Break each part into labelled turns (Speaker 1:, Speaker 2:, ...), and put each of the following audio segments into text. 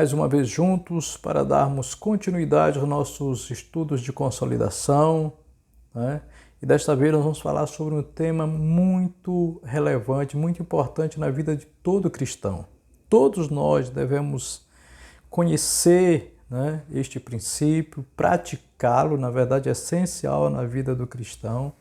Speaker 1: mais uma vez juntos para darmos continuidade aos nossos estudos de consolidação, né? E desta vez nós vamos falar sobre um tema muito relevante, muito importante na vida de todo cristão. Todos nós devemos conhecer, né, este princípio, praticá-lo, na verdade é essencial na vida do cristão.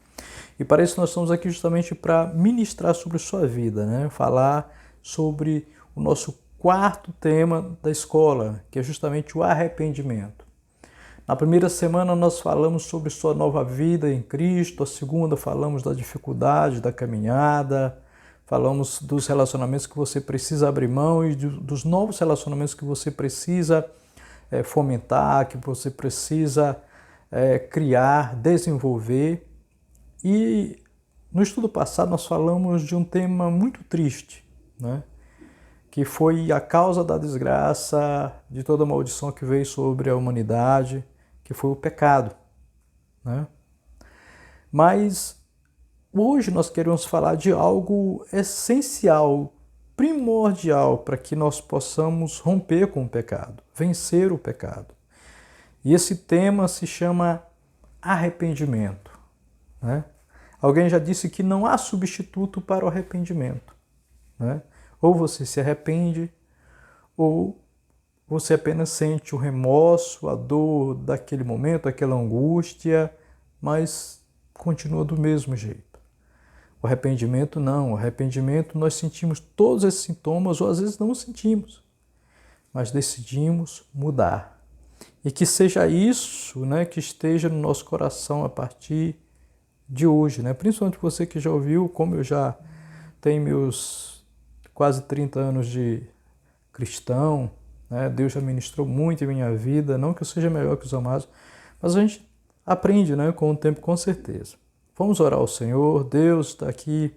Speaker 1: E para isso nós estamos aqui justamente para ministrar sobre sua vida, né? Falar sobre o nosso quarto tema da escola, que é justamente o arrependimento. Na primeira semana nós falamos sobre sua nova vida em Cristo, a segunda falamos da dificuldade da caminhada, falamos dos relacionamentos que você precisa abrir mão e dos novos relacionamentos que você precisa fomentar, que você precisa criar, desenvolver. E no estudo passado nós falamos de um tema muito triste, né? Que foi a causa da desgraça, de toda a maldição que veio sobre a humanidade, que foi o pecado, né? Mas hoje nós queremos falar de algo essencial, primordial, para que nós possamos romper com o pecado, vencer o pecado. E esse tema se chama arrependimento, né? Alguém já disse que não há substituto para o arrependimento, né? Ou você se arrepende, ou você apenas sente o remorso, a dor daquele momento, aquela angústia, mas continua do mesmo jeito. O arrependimento não. O arrependimento nós sentimos todos esses sintomas, ou às vezes não sentimos, mas decidimos mudar. E que seja isso, né, que esteja no nosso coração a partir de hoje, né? Principalmente você que já ouviu, como eu já tenho meus quase 30 anos de cristão, né? Deus já ministrou muito em minha vida, não que eu seja melhor que os amados, mas a gente aprende, né, com o tempo, com certeza. Vamos orar ao Senhor. Deus está aqui,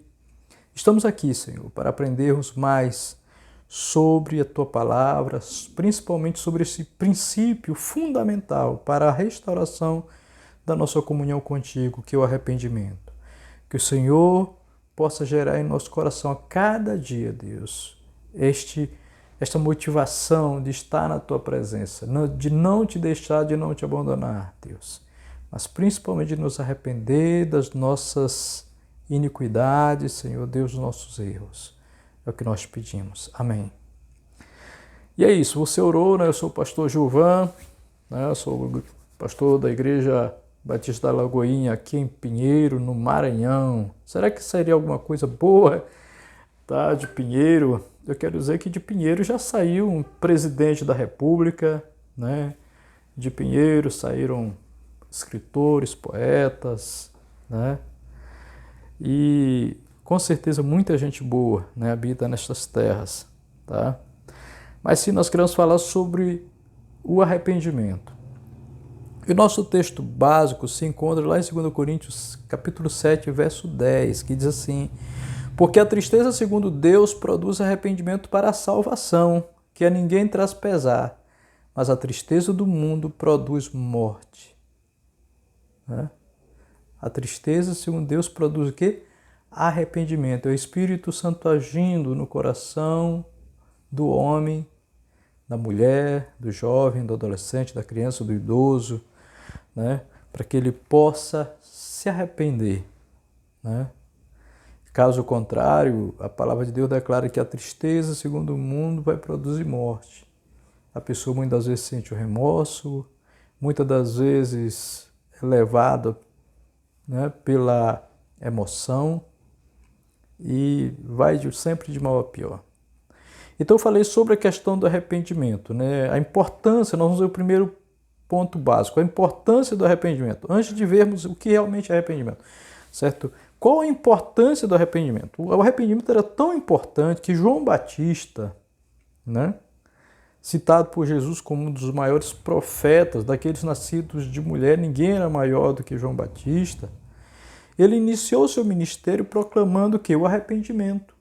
Speaker 1: estamos aqui, Senhor, para aprendermos mais sobre a Tua Palavra, principalmente sobre esse princípio fundamental para a restauração da nossa comunhão contigo, que é o arrependimento. Que o Senhor possa gerar em nosso coração a cada dia, Deus, esta motivação de estar na Tua presença, de não te deixar, de não te abandonar, Deus, mas principalmente de nos arrepender das nossas iniquidades, Senhor Deus, dos nossos erros. É o que nós pedimos. Amém. E é isso, você orou, né? Eu sou o pastor Gilvan, né? Eu sou o pastor da Igreja Batista da Lagoinha, aqui em Pinheiro, no Maranhão. Será que sairia alguma coisa boa, tá, de Pinheiro? Eu quero dizer que de Pinheiro já saiu um presidente da República, né? De Pinheiro saíram escritores, poetas, né? E com certeza muita gente boa, né, habita nestas terras, tá? Mas sim, nós queremos falar sobre o arrependimento. E o nosso texto básico se encontra lá em 2 Coríntios, capítulo 7, verso 10, que diz assim: porque a tristeza segundo Deus produz arrependimento para a salvação, que a ninguém traz pesar, mas a tristeza do mundo produz morte. Né? A tristeza segundo Deus produz o quê? Arrependimento. É o Espírito Santo agindo no coração do homem, da mulher, do jovem, do adolescente, da criança, do idoso, né? Para que ele possa se arrepender, né? Caso contrário, a palavra de Deus declara que a tristeza, segundo o mundo, vai produzir morte. A pessoa muitas vezes sente o remorso, muitas das vezes é levada, né, pela emoção e vai sempre de mal a pior. Então eu falei sobre a questão do arrependimento, né? A importância, nós vamos ver o primeiro ponto básico, a importância do arrependimento, antes de vermos o que realmente é arrependimento, certo? Qual a importância do arrependimento? O arrependimento era tão importante que João Batista, né, citado por Jesus como um dos maiores profetas, daqueles nascidos de mulher, ninguém era maior do que João Batista, ele iniciou seu ministério proclamando que o arrependimento,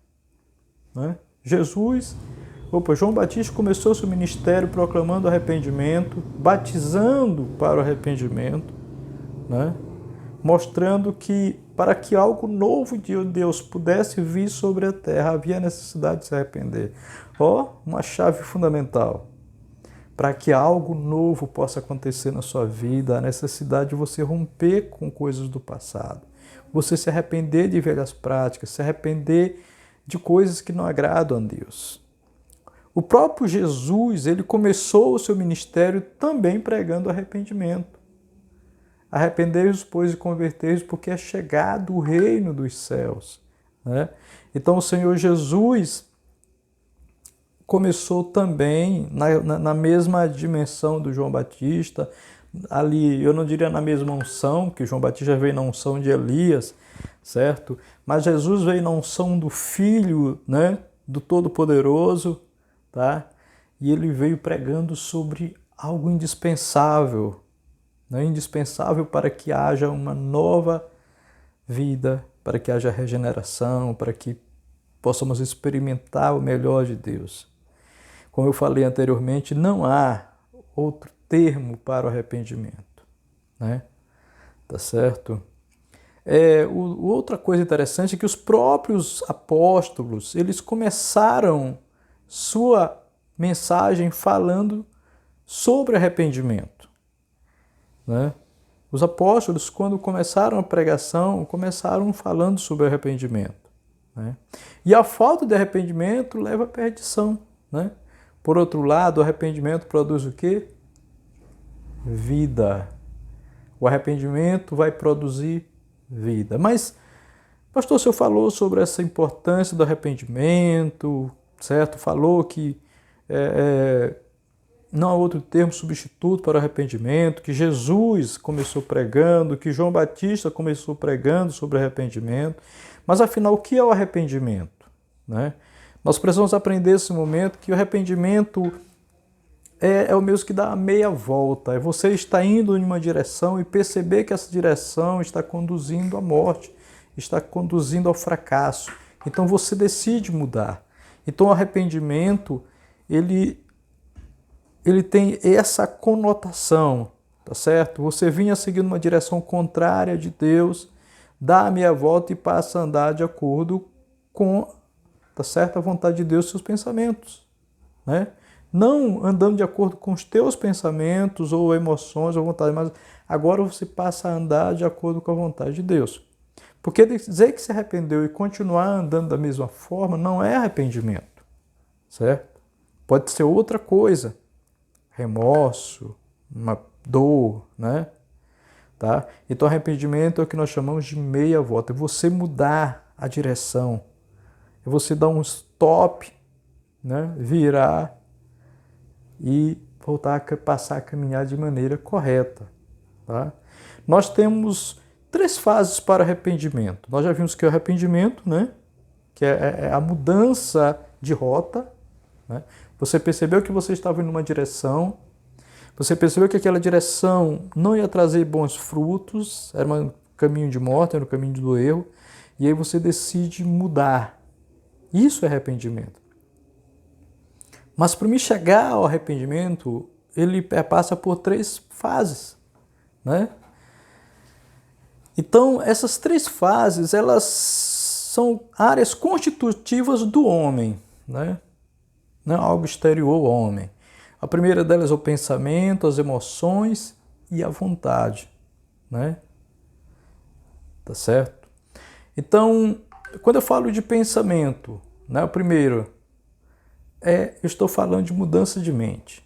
Speaker 1: né? João Batista começou seu ministério proclamando arrependimento, batizando para o arrependimento, né? Mostrando que para que algo novo de Deus pudesse vir sobre a terra, havia necessidade de se arrepender. Uma chave fundamental. para que algo novo possa acontecer na sua vida, a necessidade de você romper com coisas do passado, você se arrepender de velhas práticas, se arrepender de coisas que não agradam a Deus. O próprio Jesus, ele começou o seu ministério também pregando arrependimento. Arrependei-vos, pois, e convertei-vos, porque é chegado o reino dos céus. Né? Então, o Senhor Jesus começou também na mesma dimensão do João Batista, ali, eu não diria na mesma unção, que João Batista veio na unção de Elias, certo? Mas Jesus veio na unção do Filho, né, do Todo-Poderoso, tá? E ele veio pregando sobre algo indispensável, né? Indispensável para que haja uma nova vida, para que haja regeneração, para que possamos experimentar o melhor de Deus. Como eu falei anteriormente, não há outro termo para o arrependimento, né? Tá certo? Outra coisa interessante é que os próprios apóstolos, eles começaram sua mensagem falando sobre arrependimento, né? Os apóstolos, quando começaram a pregação, começaram falando sobre arrependimento, né? E a falta de arrependimento leva à perdição, né? Por outro lado, o arrependimento produz o quê? Vida. O arrependimento vai produzir vida. Mas, pastor, o senhor falou sobre essa importância do arrependimento, certo? Falou que não há outro termo substituto para o arrependimento, que Jesus começou pregando, que João Batista começou pregando sobre arrependimento. Mas, afinal, o que é o arrependimento, né? Nós precisamos aprender nesse momento que o arrependimento é o mesmo que dá a meia volta. É você estar indo em uma direção e perceber que essa direção está conduzindo à morte, está conduzindo ao fracasso. Então você decide mudar. Então o arrependimento, ele tem essa conotação, tá certo? Você vinha seguindo uma direção contrária de Deus, dá a meia volta e passa a andar de acordo com, tá certo, a vontade de Deus e seus pensamentos, né? Não andando de acordo com os teus pensamentos ou emoções ou vontade, mas agora você passa a andar de acordo com a vontade de Deus. Porque dizer que se arrependeu e continuar andando da mesma forma não é arrependimento, certo? Pode ser outra coisa, remorso, uma dor, né? Tá? Então arrependimento é o que nós chamamos de meia volta, é você mudar a direção, é você dar um stop, né? Virar e voltar a passar a caminhar de maneira correta. Tá? Nós temos 3 fases para arrependimento. Nós já vimos que o arrependimento, né, que é a mudança de rota, né? Você percebeu que você estava em uma direção, você percebeu que aquela direção não ia trazer bons frutos, era um caminho de morte, era um caminho do erro, e aí você decide mudar. Isso é arrependimento. Mas para me chegar ao arrependimento, ele passa por 3 fases, né? Então, essas 3 fases, elas são áreas constitutivas do homem, né? Não é algo exterior ao homem. A primeira delas é o pensamento, as emoções e a vontade, né? Tá certo? Então, quando eu falo de pensamento, né, o primeiro eu estou falando de mudança de mente.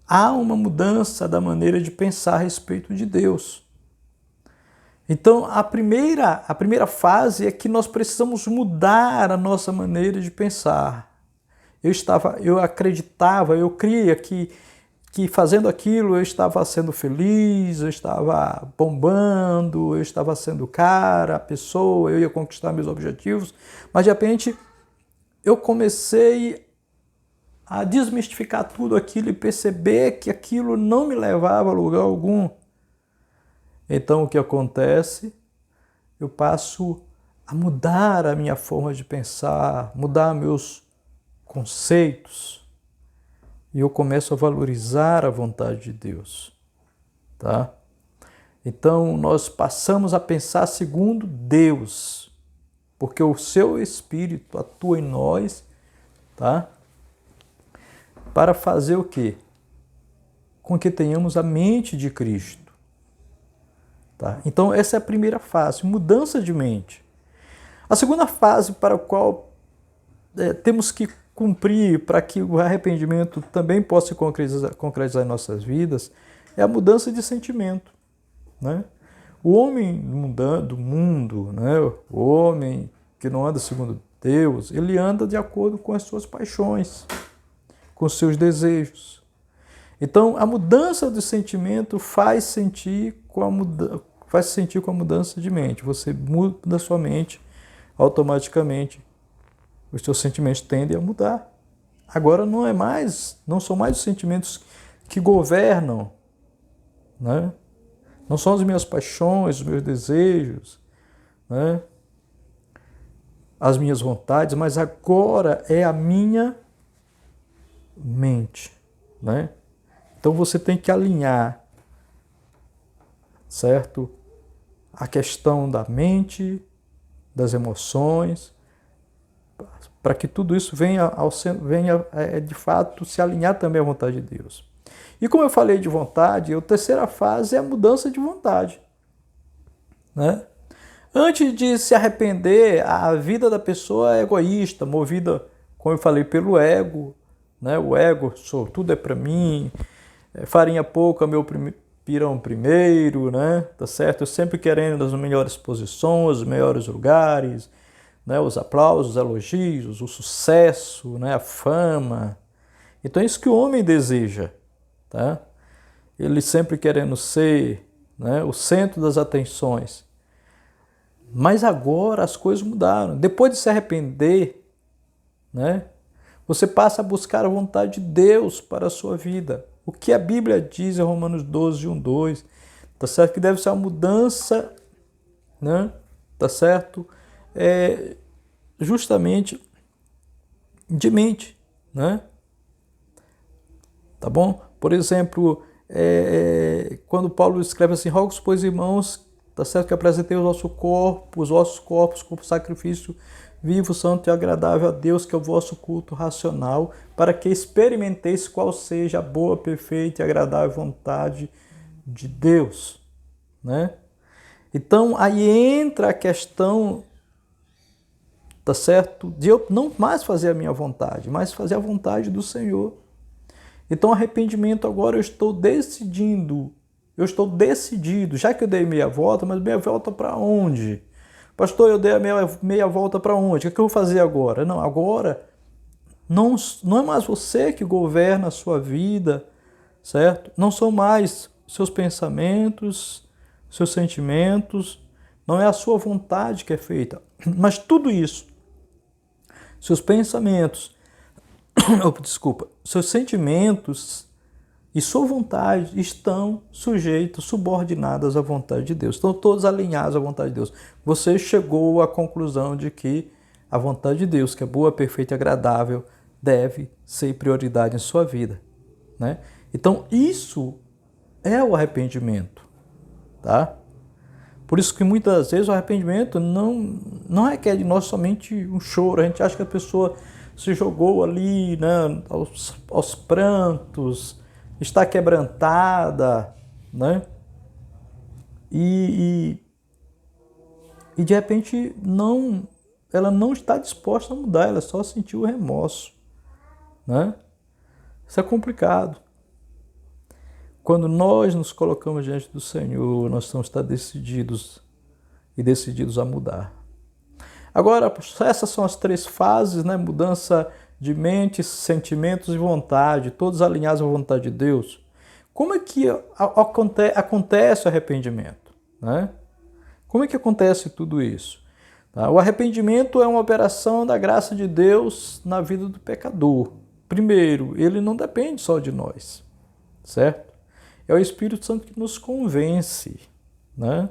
Speaker 1: Há uma mudança da maneira de pensar a respeito de Deus. Então, a primeira fase é que nós precisamos mudar a nossa maneira de pensar. Eu acreditava, eu cria que fazendo aquilo eu estava sendo feliz, eu estava bombando, eu estava sendo o cara, a pessoa, eu ia conquistar meus objetivos, mas de repente eu comecei a desmistificar tudo aquilo e perceber que aquilo não me levava a lugar algum. Então o que acontece? Eu passo a mudar a minha forma de pensar, mudar meus conceitos, e eu começo a valorizar a vontade de Deus, tá? Então nós passamos a pensar segundo Deus, porque o seu Espírito atua em nós, tá? Para fazer o quê? com que tenhamos a mente de Cristo. Tá? Então, essa é a primeira fase, mudança de mente. A segunda fase para a qual temos que cumprir para que o arrependimento também possa se concretizar em nossas vidas é a mudança de sentimento. Né? O homem do mundo, né? O homem que não anda segundo Deus, ele anda de acordo com as suas paixões, com os seus desejos. Então, a mudança de sentimento faz sentir com a mudança de mente. Você muda a sua mente, automaticamente os seus sentimentos tendem a mudar. Agora não são mais os sentimentos que governam, né? Não são as minhas paixões, os meus desejos, né? As minhas vontades, mas agora é a minha mente, né? Então você tem que alinhar, certo? A questão da mente, das emoções, para que tudo isso venha de fato se alinhar também à vontade de Deus. E como eu falei de vontade, a terceira fase é a mudança de vontade. Né? Antes de se arrepender, a vida da pessoa é egoísta, movida, como eu falei, pelo ego. Né? O ego, tudo é para mim, farinha pouca, meu pirão primeiro, né? Tá certo? Eu sempre querendo as melhores posições, os melhores lugares, né? Os aplausos, os elogios, o sucesso, né? A fama. Então é isso que o homem deseja. Tá? Ele sempre querendo ser, né, o centro das atenções. Mas agora as coisas mudaram. Depois de se arrepender, né, você passa a buscar a vontade de Deus para a sua vida. O que a Bíblia diz em Romanos 12, 1, 2, tá certo? Que deve ser uma mudança, né, tá certo? Justamente de mente, né? Tá bom? Por exemplo, quando Paulo escreve assim, rogo, pois, irmãos, tá certo, que apresentei os vossos corpos como sacrifício vivo, santo e agradável a Deus, que é o vosso culto racional, para que experimenteis qual seja a boa, perfeita e agradável vontade de Deus. Né? Então, aí entra a questão, tá certo, de eu não mais fazer a minha vontade, mas fazer a vontade do Senhor. Então, arrependimento agora eu estou decidido, já que eu dei meia volta, mas meia volta para onde? Pastor, eu dei a meia volta para onde? O que eu vou fazer agora? Não, agora não é mais você que governa a sua vida, certo? Não são mais seus pensamentos, seus sentimentos, não é a sua vontade que é feita, mas tudo isso, seus pensamentos, seus sentimentos e sua vontade estão sujeitos, subordinados à vontade de Deus. Estão todos alinhados à vontade de Deus. Você chegou à conclusão de que a vontade de Deus, que é boa, perfeita e agradável, deve ser prioridade em sua vida. Né? Então, isso é o arrependimento. Tá? Por isso que muitas vezes o arrependimento não requer de nós somente um choro. A gente acha que a pessoa se jogou ali, né, aos prantos, está quebrantada, né? E de repente ela não está disposta a mudar, ela só sentiu o remorso, né? Isso é complicado. Quando nós nos colocamos diante do Senhor, nós temos que estar decididos a mudar. Agora, essas são as três fases, né? Mudança de mente, sentimentos e vontade, todos alinhados à vontade de Deus. Como é que acontece o arrependimento? Né? Como é que acontece tudo isso? Tá? O arrependimento é uma operação da graça de Deus na vida do pecador. Primeiro, ele não depende só de nós, certo? É o Espírito Santo que nos convence, né?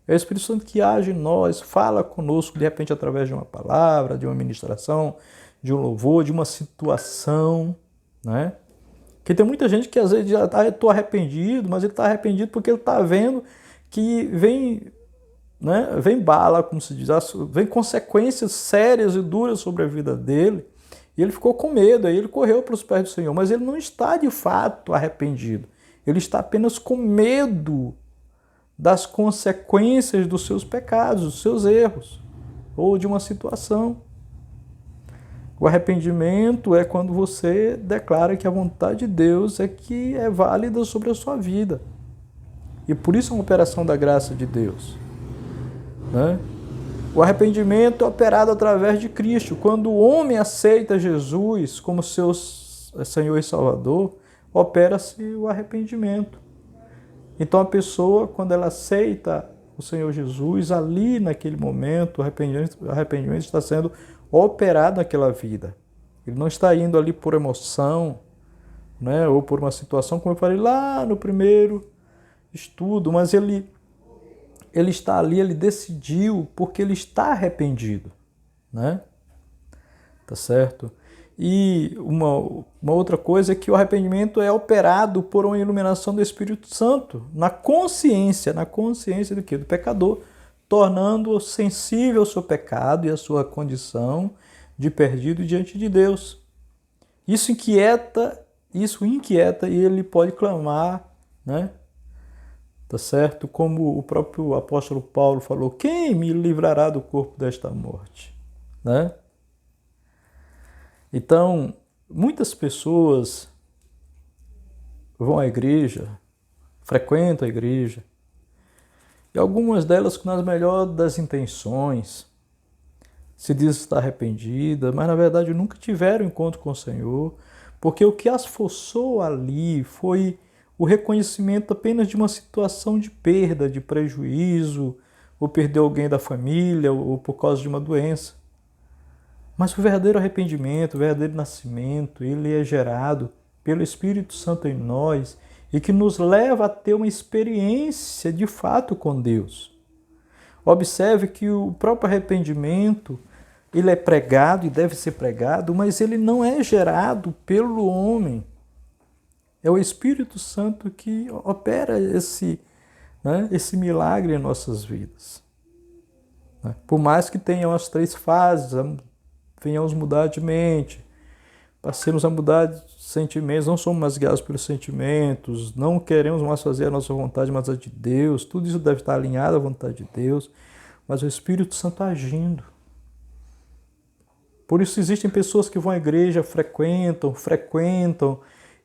Speaker 1: É o Espírito Santo que age em nós, fala conosco, de repente, através de uma palavra, de uma ministração, de um louvor, de uma situação, né? Porque tem muita gente que às vezes diz, estou arrependido, mas ele está arrependido porque ele está vendo que vem bala, como se diz, vem consequências sérias e duras sobre a vida dele, E ele ficou com medo, aí ele correu para os pés do Senhor, mas ele não está de fato arrependido. Ele está apenas com medo das consequências dos seus pecados, dos seus erros, ou de uma situação. O arrependimento é quando você declara que a vontade de Deus é que é válida sobre a sua vida. E por isso é uma operação da graça de Deus, né? O arrependimento é operado através de Cristo. Quando o homem aceita Jesus como seu Senhor e Salvador, opera-se o arrependimento. Então a pessoa, quando ela aceita o Senhor Jesus, ali naquele momento, o arrependimento está sendo operado naquela vida. Ele não está indo ali por emoção, né, ou por uma situação, como eu falei lá no primeiro estudo, mas ele está ali, ele decidiu porque ele está arrependido, né? Tá certo? E uma outra coisa é que o arrependimento é operado por uma iluminação do Espírito Santo, na consciência do quê? Do pecador, tornando-o sensível ao seu pecado e à sua condição de perdido diante de Deus. Isso inquieta e ele pode clamar, né? Tá certo? Como o próprio apóstolo Paulo falou, quem me livrará do corpo desta morte? Né? Então, muitas pessoas vão à igreja, frequentam a igreja, e algumas delas com as melhores das intenções, se diz estar arrependida, mas na verdade nunca tiveram encontro com o Senhor, porque o que as forçou ali foi o reconhecimento apenas de uma situação de perda, de prejuízo, ou perder alguém da família, ou por causa de uma doença. Mas o verdadeiro arrependimento, o verdadeiro nascimento, ele é gerado pelo Espírito Santo em nós e que nos leva a ter uma experiência de fato com Deus. Observe que o próprio arrependimento, ele é pregado e deve ser pregado, mas ele não é gerado pelo homem. É o Espírito Santo que opera esse milagre em nossas vidas. Por mais que tenham as 3 fases, venhamos mudar de mente, passemos a mudar de sentimentos, não somos mais guiados pelos sentimentos, não queremos mais fazer a nossa vontade, mas a de Deus, tudo isso deve estar alinhado à vontade de Deus, mas o Espírito Santo agindo. Por isso existem pessoas que vão à igreja, frequentam,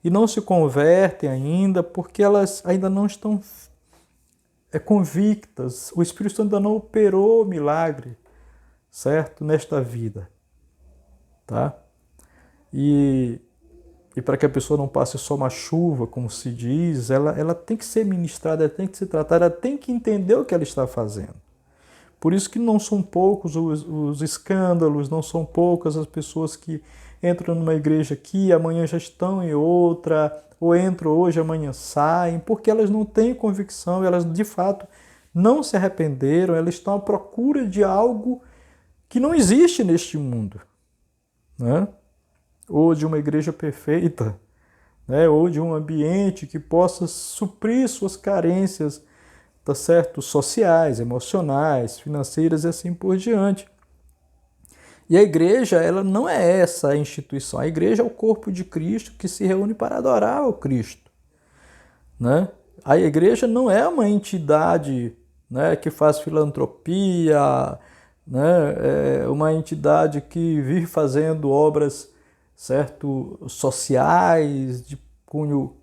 Speaker 1: e não se convertem ainda, porque elas ainda não estão convictas. O Espírito Santo ainda não operou o milagre, certo? Nesta vida. Tá? E para que a pessoa não passe só uma chuva, como se diz, ela tem que ser ministrada, ela tem que ser tratada, ela tem que entender o que ela está fazendo. Por isso que não são poucos os escândalos, não são poucas as pessoas que entram numa igreja aqui, amanhã já estão em outra, ou entram hoje, amanhã saem, porque elas não têm convicção, elas de fato não se arrependeram, elas estão à procura de algo que não existe neste mundo, né? Ou de uma igreja perfeita, né? Ou de um ambiente que possa suprir suas carências, tá certo? Sociais, emocionais, financeiras e assim por diante. E a igreja, ela não é essa instituição. A igreja é o corpo de Cristo que se reúne para adorar o Cristo, né? A igreja não é uma entidade, né, que faz filantropia, né, é uma entidade que vive fazendo obras, certo, sociais, de cunho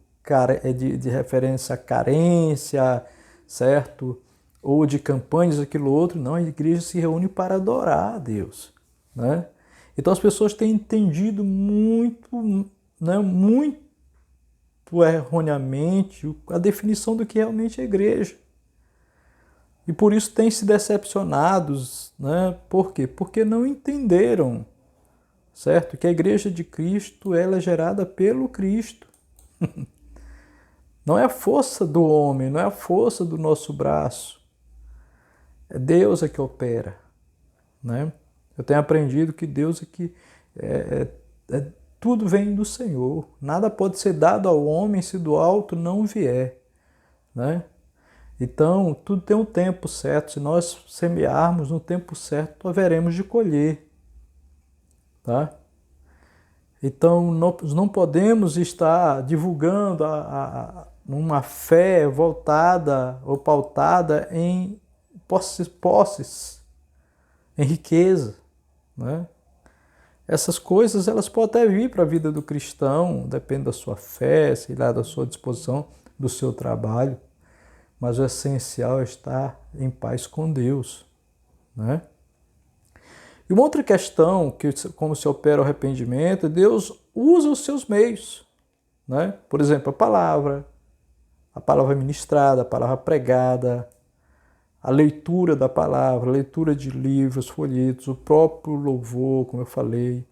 Speaker 1: de referência à carência, certo, ou de campanhas, aquilo outro. Não, a igreja se reúne para adorar a Deus, né? Então as pessoas têm entendido muito, né, muito erroneamente a definição do que realmente é a igreja. E por isso têm se decepcionados, né? Por quê? Porque não entenderam, certo? Que a igreja de Cristo, ela é gerada pelo Cristo. Não é a força do homem, não é a força do nosso braço. É Deus que opera, né? Eu tenho aprendido que Deus tudo vem do Senhor. Nada pode ser dado ao homem se do alto não vier, né? Então, tudo tem um tempo certo. Se nós semearmos no tempo certo, haveremos de colher, tá? Então, nós não podemos estar divulgando uma fé voltada ou pautada em posses, em riqueza, né? Essas coisas, elas podem até vir para a vida do cristão, depende da sua fé, sei lá, da sua disposição, do seu trabalho, mas o essencial é estar em paz com Deus, né? E uma outra questão, que como se opera o arrependimento, Deus usa os seus meios, né? Por exemplo, a palavra ministrada, a palavra pregada, a leitura da palavra, a leitura de livros, folhetos, o próprio louvor, como eu falei,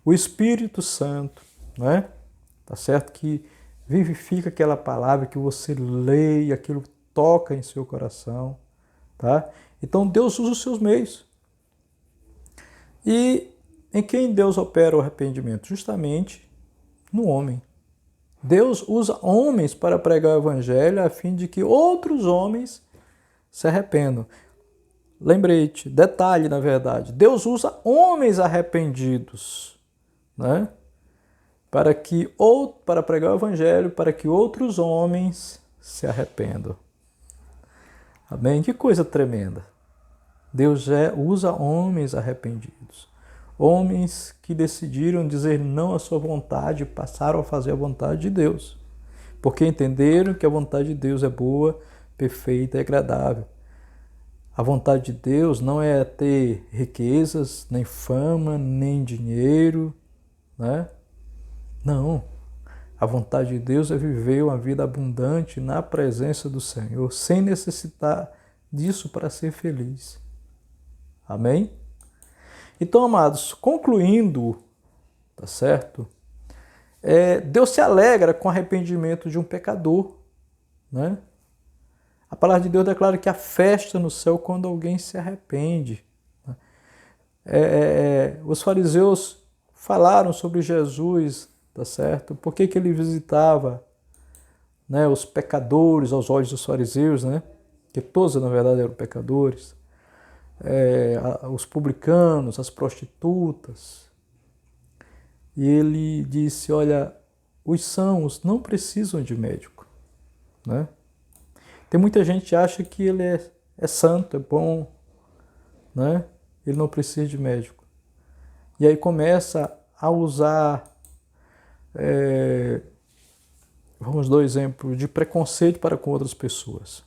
Speaker 1: o Espírito Santo, né? Tá certo? Que vivifica aquela palavra que você lê e aquilo toca em seu coração, tá? Então Deus usa os seus meios. E em quem Deus opera o arrependimento? Justamente no homem. Deus usa homens para pregar o evangelho a fim de que outros homens se arrependam. Lembrete, detalhe na verdade, Deus usa homens arrependidos, né? Para pregar o evangelho, para que outros homens se arrependam. Amém? Que coisa tremenda. Deus usa homens arrependidos. Homens que decidiram dizer não à sua vontade e passaram a fazer a vontade de Deus. Porque entenderam que a vontade de Deus é boa, perfeita e agradável. A vontade de Deus não é ter riquezas, nem fama, nem dinheiro, né? Não. A vontade de Deus é viver uma vida abundante na presença do Senhor, sem necessitar disso para ser feliz. Amém? Então, amados, concluindo, tá certo? Deus se alegra com o arrependimento de um pecador, né? A palavra de Deus declara que há festa no céu quando alguém se arrepende. Os fariseus falaram sobre Jesus, tá certo? Por que ele visitava, né, os pecadores aos olhos dos fariseus, né? Que todos, na verdade, eram pecadores. Os publicanos, as prostitutas. E ele disse, olha, os sãos não precisam de médico, né? Tem muita gente que acha que ele é santo, é bom, né? Ele não precisa de médico. E aí começa a usar, vamos dar um exemplo, de preconceito para com outras pessoas.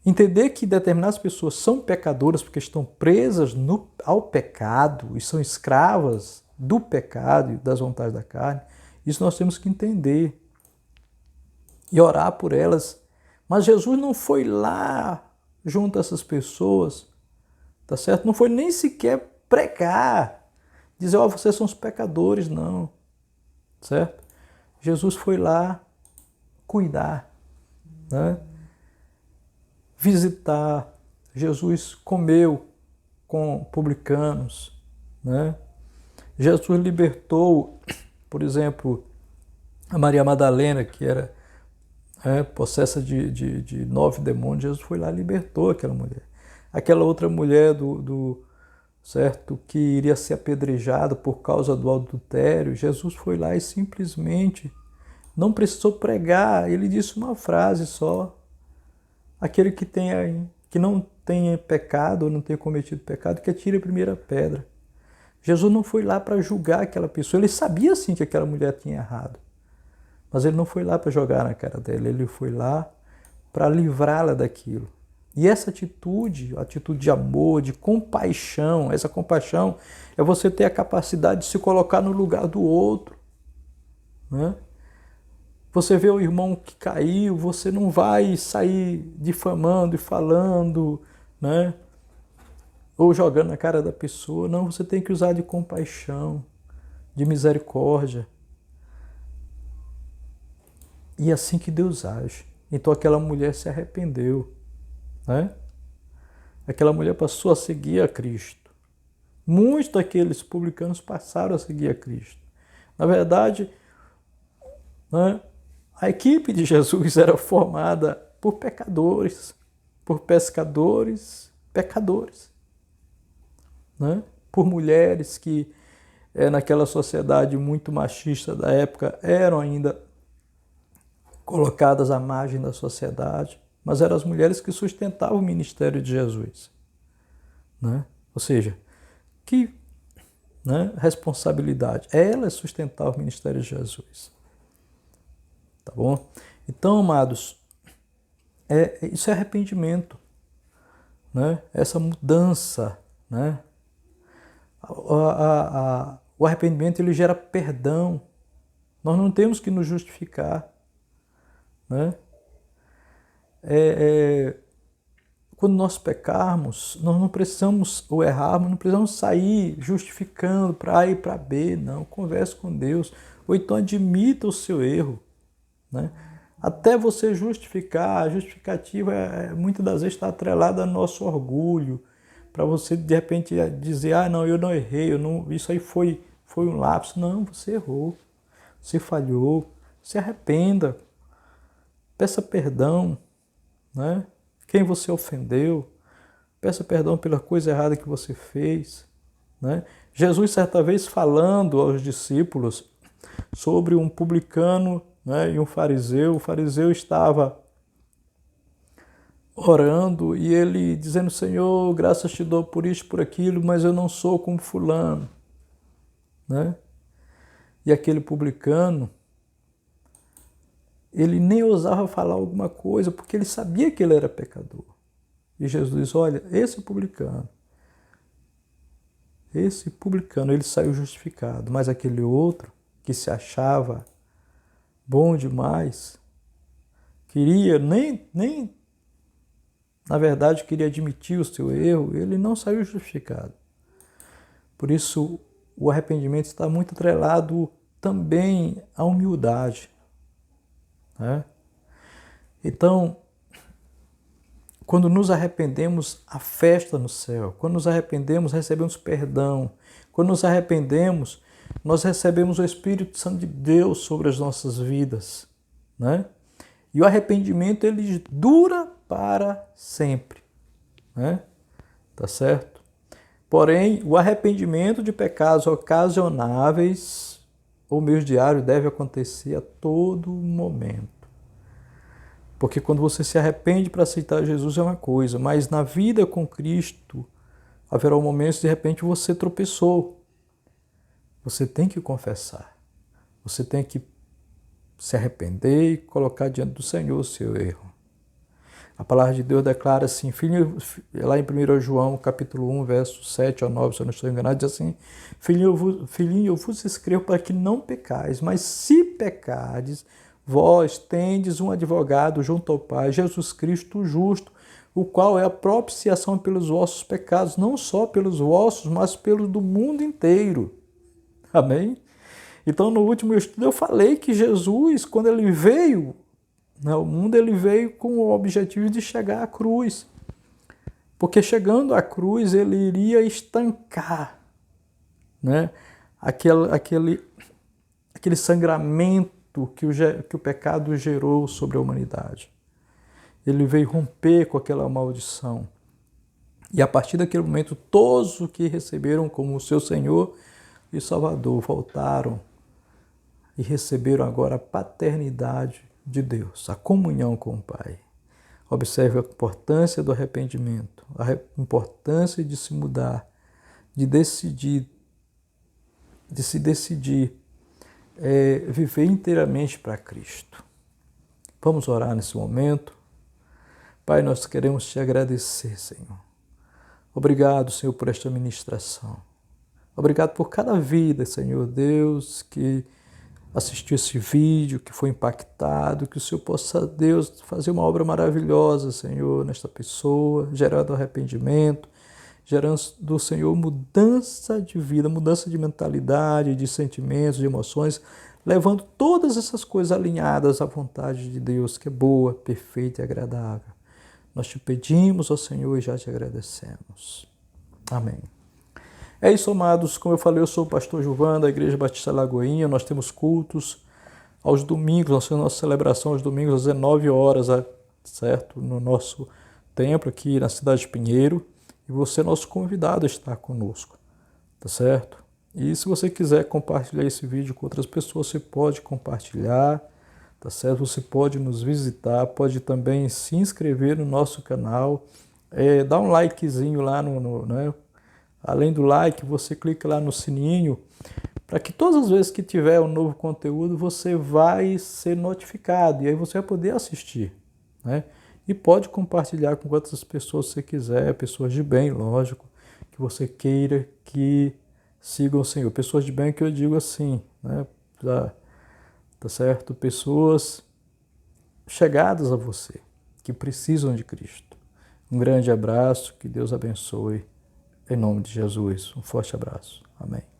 Speaker 1: Entender que determinadas pessoas são pecadoras porque estão presas ao pecado e são escravas do pecado e das vontades da carne, isso nós temos que entender e orar por elas. Mas Jesus não foi lá junto a essas pessoas, tá certo? Não foi nem sequer pregar, dizer, ó, vocês são os pecadores, não, certo? Jesus foi lá cuidar, né? Visitar. Jesus comeu com publicanos, né? Jesus libertou, por exemplo, a Maria Madalena, que era possessa de 9 demônios. Jesus foi lá e libertou aquela mulher. Aquela outra mulher certo, que iria ser apedrejada por causa do adultério, Jesus foi lá e simplesmente não precisou pregar, ele disse uma frase só: aquele que não tenha pecado ou não tenha cometido pecado, que atire a primeira pedra. Jesus não foi lá para julgar aquela pessoa, ele sabia sim que aquela mulher tinha errado, mas ele não foi lá para jogar na cara dela, ele foi lá para livrá-la daquilo. E essa atitude, a atitude de amor, de compaixão, essa compaixão é você ter a capacidade de se colocar no lugar do outro, né? Você vê o irmão que caiu, você não vai sair difamando e falando, né? Ou jogando na cara da pessoa. Não, você tem que usar de compaixão, de misericórdia. E é assim que Deus age. Então aquela mulher se arrependeu, né? Aquela mulher passou a seguir a Cristo. Muitos daqueles publicanos passaram a seguir a Cristo. Na verdade, né, a equipe de Jesus era formada por pecadores, por pescadores, pecadores, né? Por mulheres que naquela sociedade muito machista da época, eram ainda colocadas à margem da sociedade, mas eram as mulheres que sustentavam o ministério de Jesus, né? Ou seja, que, né, responsabilidade. Elas sustentavam o ministério de Jesus. Tá bom? Então, amados, isso é arrependimento, né? Essa mudança, né? O arrependimento, ele gera perdão. Nós não temos que nos justificar, né? Quando nós pecarmos, nós não precisamos, ou errarmos, não precisamos sair justificando para A e para B, não. Converse com Deus, ou então admita o seu erro, né? Até você justificar, a justificativa muitas das vezes está atrelada ao nosso orgulho, para você de repente dizer, não, eu não errei, isso aí foi um lapso. Não, você errou, você falhou, se arrependa, peça perdão, né? Quem você ofendeu, peça perdão pela coisa errada que você fez, né? Jesus, certa vez, falando aos discípulos sobre um publicano, né, e um fariseu, o fariseu estava orando e ele dizendo, Senhor, graças te dou por isso, por aquilo, mas eu não sou como fulano, né? E aquele publicano, ele nem ousava falar alguma coisa, porque ele sabia que ele era pecador. E Jesus diz, olha, esse publicano, ele saiu justificado, mas aquele outro, que se achava bom demais, na verdade, queria admitir o seu erro, ele não saiu justificado. Por isso, o arrependimento está muito atrelado também à humildade, né? Então, quando nos arrependemos, há festa no céu. Quando nos arrependemos, recebemos perdão. Quando nos arrependemos, nós recebemos o Espírito Santo de Deus sobre as nossas vidas, né? E o arrependimento, ele dura para sempre, né? Tá certo? Porém, o arrependimento de pecados ocasionáveis ou meio diário deve acontecer a todo momento. Porque quando você se arrepende para aceitar Jesus é uma coisa, mas na vida com Cristo haverá um momento de repente você tropeçou. Você tem que confessar. Você tem que se arrepender e colocar diante do Senhor o seu erro. A palavra de Deus declara assim, lá em 1 João, capítulo 1, versos 7 ao 9, se eu não estou enganado, diz assim, filhinho, eu vos escrevo para que não pecais, mas se pecardes, vós tendes um advogado junto ao Pai, Jesus Cristo o justo, o qual é a propiciação pelos vossos pecados, não só pelos vossos, mas pelos do mundo inteiro. Amém? Então, no último estudo, eu falei que Jesus, quando ele veio ao mundo, ele veio com o objetivo de chegar à cruz. Porque chegando à cruz, ele iria estancar, né, aquele sangramento que o pecado gerou sobre a humanidade. Ele veio romper com aquela maldição. E a partir daquele momento, todos os que receberam como seu Senhor e Salvador voltaram e receberam agora a paternidade de Deus, a comunhão com o Pai. Observe a importância do arrependimento, a importância de se mudar, de se decidir viver inteiramente para Cristo. Vamos orar nesse momento. Pai, nós queremos te agradecer, Senhor. Obrigado, Senhor, por esta ministração. Obrigado por cada vida, Senhor Deus, que assistiu esse vídeo, que foi impactado, que o Senhor possa, Deus, fazer uma obra maravilhosa, Senhor, nesta pessoa, gerando arrependimento, gerando do Senhor mudança de vida, mudança de mentalidade, de sentimentos, de emoções, levando todas essas coisas alinhadas à vontade de Deus, que é boa, perfeita e agradável. Nós te pedimos, ó Senhor, e já te agradecemos. Amém. É isso, amados. Como eu falei, eu sou o pastor Gilvan, da Igreja Batista Lagoinha. Nós temos cultos aos domingos, nós temos nossa celebração aos domingos às 19 horas, certo? No nosso templo aqui na cidade de Pinheiro. E você é nosso convidado a estar conosco, tá certo? E se você quiser compartilhar esse vídeo com outras pessoas, você pode compartilhar, tá certo? Você pode nos visitar, pode também se inscrever no nosso canal, dá um likezinho lá né? Além do like, você clica lá no sininho, para que todas as vezes que tiver um novo conteúdo, você vai ser notificado, e aí você vai poder assistir, né? E pode compartilhar com quantas pessoas você quiser, pessoas de bem, lógico, que você queira que sigam o Senhor. Pessoas de bem que eu digo assim, né? Tá certo? Pessoas chegadas a você, que precisam de Cristo. Um grande abraço, que Deus abençoe, em nome de Jesus. Um forte abraço. Amém.